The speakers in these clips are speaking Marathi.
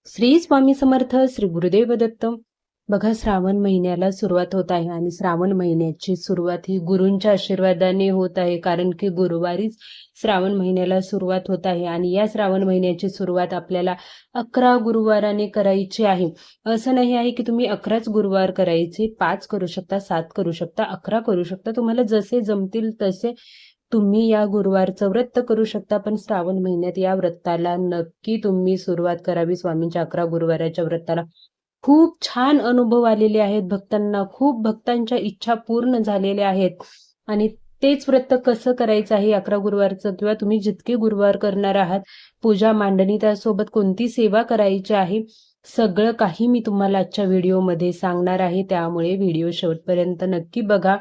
श्री स्वामी समर्थ. श्री गुरुदेव दत्त. बघा, श्रावण महिन्याला सुरुवात होत आहे आणि श्रावण महिन्याची सुरुवात ही गुरूंच्या आशीर्वादाने होत आहे, कारण की गुरुवारीच श्रावण महिन्याला सुरुवात होत आहे आणि या श्रावण महिन्याची सुरुवात आपल्याला 11 गुरुवाराने करायची आहे. असं नाही आहे की तुम्ही 11च गुरुवार करायचे, 5 करू शकता, 7 करू शकता, 11 करू शकता. तुम्हाला जसे जमतील तसे तुम्ही या गुरुवारचं व्रत करू शकता. पण श्रावण महिन्यात या व्रताला नक्की तुम्ही सुरुवात करावी. स्वामींच्या 11 गुरुवाराच्या व्रताला खूप छान अनुभव आलेले आहेत भक्तांना. खूप भक्तांच्या इच्छा पूर्ण झालेल्या आहेत आणि तेच व्रत कसं करायचं आहे 11 गुरुवारचं, किंवा तुम्ही जितके गुरुवार करणार आहात, पूजा मांडणी, त्यासोबत कोणती सेवा करायची आहे, सगळं काही मी तुम्हाला आजच्या व्हिडिओमध्ये सांगणार आहे. त्यामुळे व्हिडिओ शेवटपर्यंत नक्की बघा.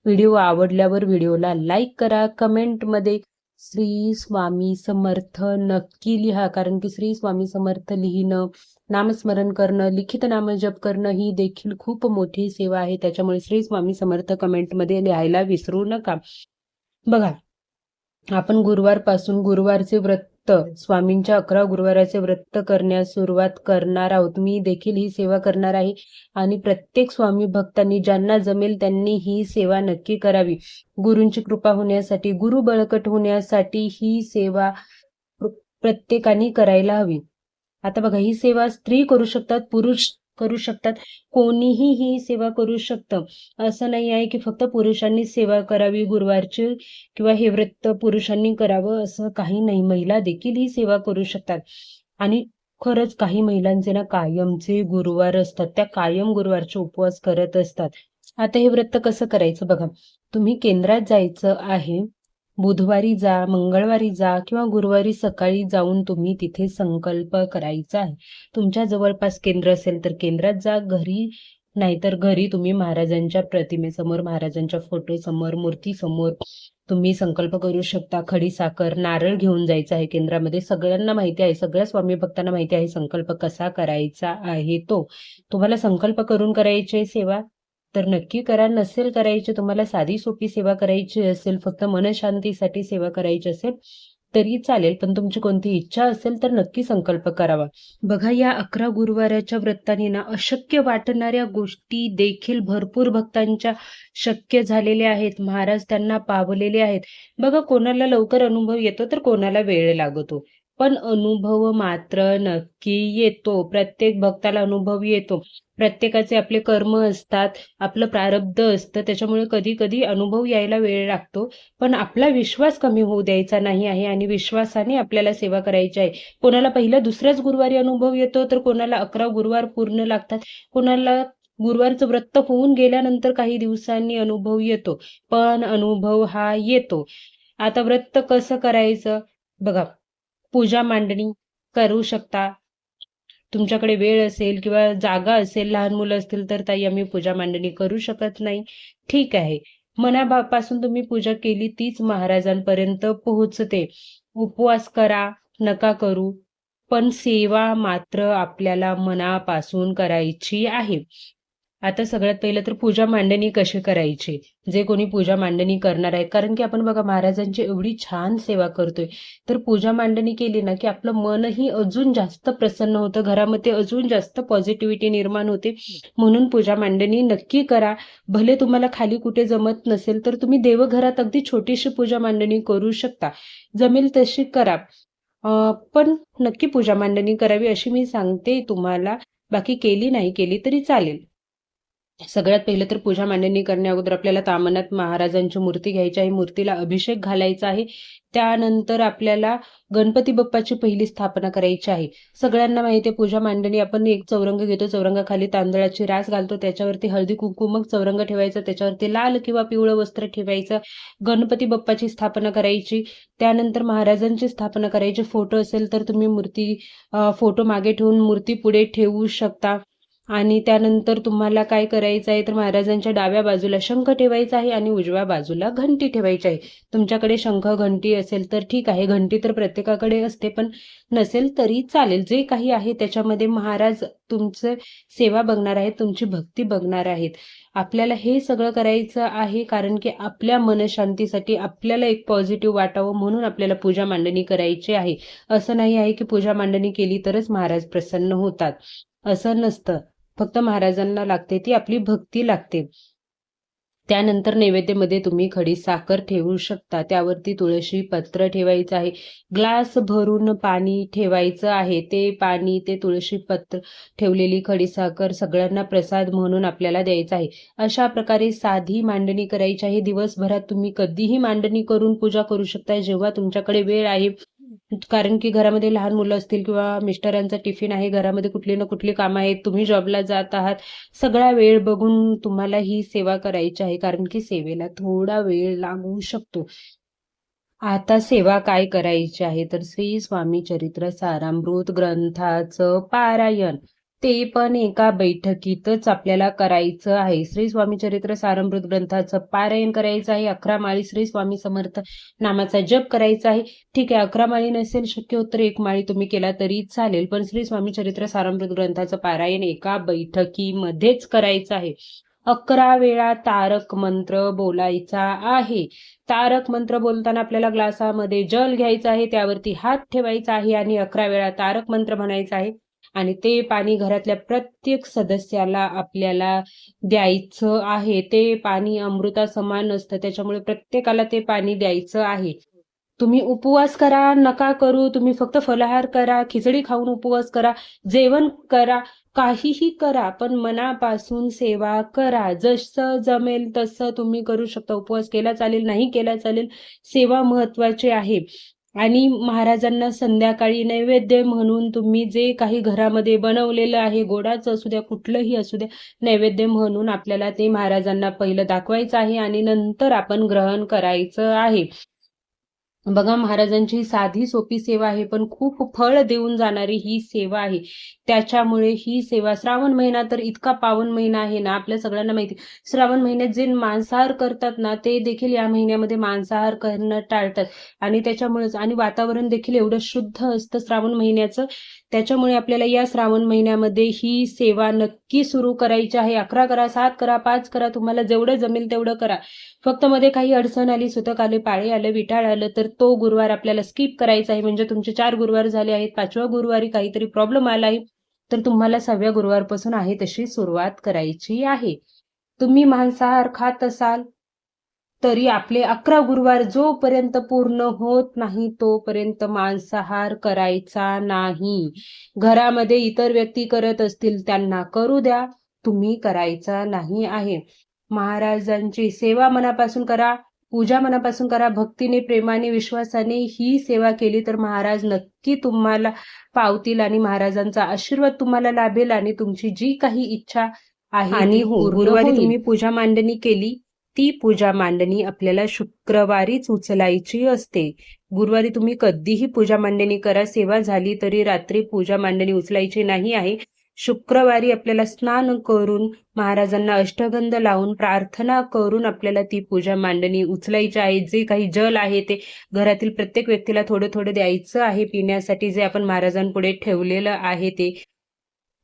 व्हिडिओ आवडल्यावर व्हिडिओला लाईक करा. कमेंटमध्ये श्री स्वामी समर्थ नक्की लिहा, कारण की श्री स्वामी समर्थ लिहिणं, नामस्मरण करणं, लिखित नामजप करणं ही देखील खूप मोठी सेवा आहे. त्याच्यामुळे श्री स्वामी समर्थ कमेंटमध्ये लिहायला विसरू नका. बघा, आपण गुरुवारपासून गुरुवारचे व्रत, स्वामींच्या 11 गुरुवाराचे व्रत करण्यास सुरुवात करणार आहोत. मी देखील ही सेवा करणार आहे आणि प्रत्येक स्वामी भक्तांनी, ज्यांना जमेल त्यांनी ही सेवा नक्की करावी. गुरूंची कृपा होण्यासाठी, गुरु बळकट होण्यासाठी ही सेवा प्रत्येकाने करायला हवी. आता बघा, ही सेवा स्त्री करू शकतात, पुरुष करू शकतात, कोणीही ही सेवा करू शकतं. असं नाही आहे की फक्त पुरुषांनी सेवा करावी गुरुवारची, किंवा हे व्रत पुरुषांनी करावं असं काही नाही. महिला देखील ही सेवा करू शकतात. आणि खरंच काही महिलांचे ना कायमचे गुरुवार असतात, त्या कायम गुरुवारचे उपवास करत असतात. आता हे व्रत कसं करायचं बघा, तुम्ही केंद्रात जायचं आहे. बुधवारी जा, मंगळवारी जा किंवा गुरुवारी सकाळी जाऊन तुम्ही तिथे संकल्प करायचा आहे. तुमच्या जवळपास केंद्र असेल तर केंद्रात जा, घरी नाहीतर घरी तुम्ही महाराजांच्या प्रतिमेसमोर, महाराजांच्या फोटोसमोर, मूर्तीसमोर तुम्ही संकल्प करू शकता. खडी साखर, नारळ घेऊन जायचं आहे केंद्रामध्ये. सगळ्यांना माहिती आहे, सगळ्या स्वामी भक्तांना माहिती आहे संकल्प कसा करायचा आहे तो. तुम्हाला संकल्प करून करायची सेवा तर नक्की करा. नसेल करायची, तुम्हाला साधी सोपी सेवा करायची असेल, फक्त मनशांतीसाठी सेवा करायची असेल तरी चालेल, पण तुमची कोणती इच्छा असेल तर नक्की संकल्प करावा. बघा, या 11 गुरुवाराच्या व्रताने ना अशक्य वाटणाऱ्या गोष्टी देखील भरपूर भक्तांच्या शक्य झालेल्या आहेत. महाराज त्यांना पावलेले आहेत. बघा, कोणाला लवकर अनुभव येतो तर कोणाला वेळ लागतो, पण अनुभव मात्र नक्की येतो. प्रत्येक भक्ताला अनुभव येतो. प्रत्येकाचे आपले कर्म असतात, आपलं प्रारब्ध असतं, त्याच्यामुळे कधी कधी अनुभव यायला वेळ लागतो. पण आपला विश्वास कमी होऊ द्यायचा नाही आहे आणि विश्वासाने आपल्याला सेवा करायची आहे. कोणाला पहिल्या दुसऱ्याच गुरुवारी अनुभव येतो, तर कोणाला 11 गुरुवार पूर्ण लागतात, कोणाला गुरुवारचं व्रत होऊन गेल्यानंतर काही दिवसांनी अनुभव येतो, पण अनुभव हा येतो. आता व्रत कसं करायचं बघा, पूजा मांडणी करू शकता. तुमच्याकडे वेळ असेल किंवा जागा असेल, लहान मुलं असतील तर ताई आम्ही पूजा मांडणी करू शकत नाही, ठीक आहे. मनापासून तुम्ही पूजा केली तीच महाराजांपर्यंत पोहोचते. उपवास करा, नका करू, पण सेवा मात्र आपल्याला मनापासून करायची आहे. आता सगळ्यात पहिलं तर पूजा मांडणी कशी करायची, जे कोणी पूजा मांडणी करणार आहे, कारण की आपण बघा महाराजांची एवढी छान सेवा करतोय, तर पूजा मांडणी केली ना की आपलं मनही अजून जास्त प्रसन्न होतं, घरामध्ये अजून जास्त पॉझिटिव्हिटी निर्माण होते. म्हणून पूजा मांडणी नक्की करा. भले तुम्हाला खाली कुठे जमत नसेल तर तुम्ही देवघरात अगदी छोटीशी पूजा मांडणी करू शकता, जमेल तशी करा. पण नक्की पूजा मांडणी करावी अशी मी सांगते तुम्हाला. बाकी केली नाही केली तरी चालेल. सगळ्यात पहिलं तर पूजा मांडणी करण्या अगोदर आपल्याला तामनात महाराजांची मूर्ती घ्यायची आहे, मूर्तीला अभिषेक घालायचा आहे. त्यानंतर आपल्याला गणपती बाप्पाची पहिली स्थापना करायची आहे. सगळ्यांना माहिती आहे, पूजा मांडणी आपण एक चौरंग घेतो, चौरंगाखाली तांदळाची रास घालतो, त्याच्यावरती हळदी कुंकू, मग चौरंग ठेवायचं, त्याच्यावरती लाल किंवा पिवळं वस्त्र ठेवायचं, गणपती बाप्पाची स्थापना करायची. त्यानंतर महाराजांची स्थापना करायची. फोटो असेल तर तुम्ही मूर्ती, फोटो मागे ठेवून मूर्ती पुढे ठेवू शकता. आणि त्यानंतर तुम्हाला काय करायचं आहे, तर महाराजांच्या डाव्या बाजूला शंख ठेवायचा आहे आणि उजव्या बाजूला घंटी ठेवायची आहे. तुमच्याकडे शंख घंटी असेल तर ठीक आहे, घंटी तर प्रत्येकाकडे असते, पण नसेल तरी चालेल. जे काही आहे त्याच्यामध्ये महाराज तुमचं सेवा बघणार आहेत, तुमची भक्ती बघणार आहेत. आपल्याला हे सगळं करायचं आहे कारण की आपल्या मनशांतीसाठी आपल्याला एक पॉझिटिव्ह वाटावं म्हणून आपल्याला पूजा मांडणी करायची आहे. असं नाही आहे की पूजा मांडणी केली तरच महाराज प्रसन्न होतात, असं नसतं. फक्त महाराजांना लागते ती आपली भक्ती लागते. त्यानंतर नैवेद्यामध्ये तुम्ही खडी साखर ठेवू शकता, त्यावरती तुळशी पत्र ठेवायचं आहे, ग्लास भरून पाणी ठेवायचं आहे. ते पाणी, ते तुळशी पत्र, ठेवलेली खडीसाखर सगळ्यांना प्रसाद म्हणून आपल्याला द्यायचा आहे. अशा प्रकारे साधी मांडणी करायची आहे. दिवसभरात तुम्ही कधीही मांडणी करून पूजा करू शकता, जेव्हा तुमच्याकडे वेळ आहे. कारण की घरामध्ये लहान मुलं असतील किंवा मिस्टरांचा टिफिन आहे, घरामध्ये कुठली ना कुठली कामं आहेत, तुम्ही जॉबला जात आहात, सगळा वेळ बघून तुम्हाला ही सेवा करायची आहे, कारण की सेवेला थोडा वेळ लागू शकतो. आता सेवा काय करायची आहे, तर श्री स्वामी चरित्र सारामृत ग्रंथाचं पारायण, ते पण एका बैठकीतच आपल्याला करायचं आहे. श्री स्वामी चरित्र सारामृत ग्रंथाचं पारायण करायचं आहे. 11 माळी श्री स्वामी समर्थ नामाचा जप करायचा आहे. ठीक आहे, 11 माळी नसेल शक्य होत तर 1 माळी तुम्ही केला तरी चालेल, पण श्री स्वामी चरित्र सारामृत ग्रंथाचं पारायण एका बैठकीमध्येच करायचं आहे. 11 वेळा तारक मंत्र बोलायचा आहे. तारक मंत्र बोलताना आपल्याला ग्लासामध्ये जल घ्यायचं आहे, त्यावरती हात ठेवायचा आहे आणि 11 वेळा तारक मंत्र म्हणायचा आहे आणि ते पाणी घरातल्या प्रत्येक सदस्याला आपल्याला द्यायचं आहे. ते पाणी अमृतासमान असतं, त्याच्यामुळे प्रत्येकाला ते पाणी द्यायचं आहे. तुम्ही उपवास करा, नका करू, तुम्ही फक्त फलाहार करा, खिचडी खाऊन उपवास करा, जेवण करा, काहीही करा, पण मनापासून सेवा करा. जसं जमेल तसं तुम्ही करू शकता. उपवास केला चालेल, नाही केला चालेल, सेवा महत्वाची आहे. आणि महाराजांना संध्याकाळी नैवेद्य म्हणून तुम्ही जे काही घरामध्ये बनवलेलं आहे, गोडाचं असू द्या, कुठलंही असू द्या, नैवेद्य म्हणून आपल्याला ते महाराजांना पहिलं दाखवायचं आहे आणि नंतर आपण ग्रहण करायचं आहे. बघा, महाराजांची साधी सोपी सेवा आहे, पण खूप फळ देऊन जाणारी ही सेवा आहे. त्याच्यामुळे ही सेवा, श्रावण महिना तर इतका पावन महिना आहे ना, आपल्या सगळ्यांना माहिती. श्रावण महिन्यात जे मांसाहार करतात ना, ते देखील या महिन्यामध्ये मांसाहार करणं टाळतात आणि त्याच्यामुळेच, आणि वातावरण देखील एवढं शुद्ध असतं श्रावण महिन्याचं. त्याच्यामुळे आपल्याला या श्रावण महिन्यामध्ये ही सेवा नक्की सुरू करायची आहे. 11 करा, 7 करा, 5 करा, तुम्हाला जेवढं जमेल तेवढं करा. फक्त मध्ये काही अडचण आली, सुतक आले, पाळी आलं, विटाळ आलं, तर तो गुरुवार आपल्याला स्किप करायचा आहे. म्हणजे तुमचे 4 गुरुवार झाले आहेत, 5व्या गुरुवारी काहीतरी प्रॉब्लेम आला आहे, तर तुम्हाला 6व्या गुरुवारपासून आहे तशी सुरुवात करायची आहे. तुम्ही मांसाहार खात असाल तरी आपले 11 गुरुवार जोपर्यंत पूर्ण होत नाही तोपर्यंत मांसाहार करायचा नाही. घरामध्ये इतर व्यक्ती करत असतील त्यांना करू द्या, तुम्ही करायचा नाही आहे. महाराजांची सेवा मनापासून करा, पूजा मनापासून करा, भक्तीने, प्रेमाने, विश्वासाने ही सेवा केली तर महाराज नक्की तुम्हाला पावतील आणि महाराजांचा आशीर्वाद तुम्हाला लाभेल आणि तुमची जी काही इच्छा आहे आणि गुरुवारी तुम्ही पूजा मांडणी केली, ती पूजा मांडणी आपल्याला शुक्रवारीच उचलायची असते. गुरुवारी तुम्ही कधीही पूजा मांडणी करा, सेवा झाली तरी रात्री पूजा मांडणी उचलायची नाही आहे. शुक्रवारी आपल्याला स्नान करून, महाराजांना अष्टगंध लावून, प्रार्थना करून आपल्याला ती पूजा मांडणी उचलायची आहे. जे काही जल आहे ते घरातील प्रत्येक व्यक्तीला थोडं थोडं द्यायचं आहे पिण्यासाठी, जे आपण महाराजांपुढे ठेवलेलं आहे ते.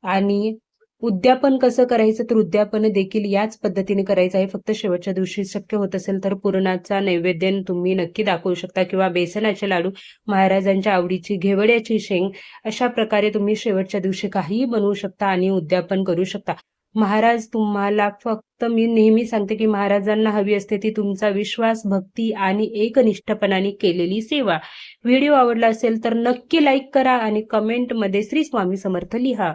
आणि उद्यापन कसं करायचं, तर उद्यापन देखील याच पद्धतीने करायचं आहे. फक्त शेवटच्या दिवशी शक्य होत असेल तर पुरणाचा नैवेद्य तुम्ही नक्की दाखवू शकता किंवा बेसनाचे लाडू, महाराजांच्या आवडीची घेवड्याची शेंग, अशा प्रकारे तुम्ही शेवटच्या दिवशी काहीही बनवू शकता आणि उद्यापन करू शकता. महाराज तुम्हाला, फक्त मी नेहमी सांगते की महाराजांना हवी असते ती तुमचा विश्वास, भक्ती आणि एकनिष्ठपणाने केलेली सेवा. व्हिडिओ आवडला असेल तर नक्की लाईक करा आणि कमेंटमध्ये श्री स्वामी समर्थ लिहा.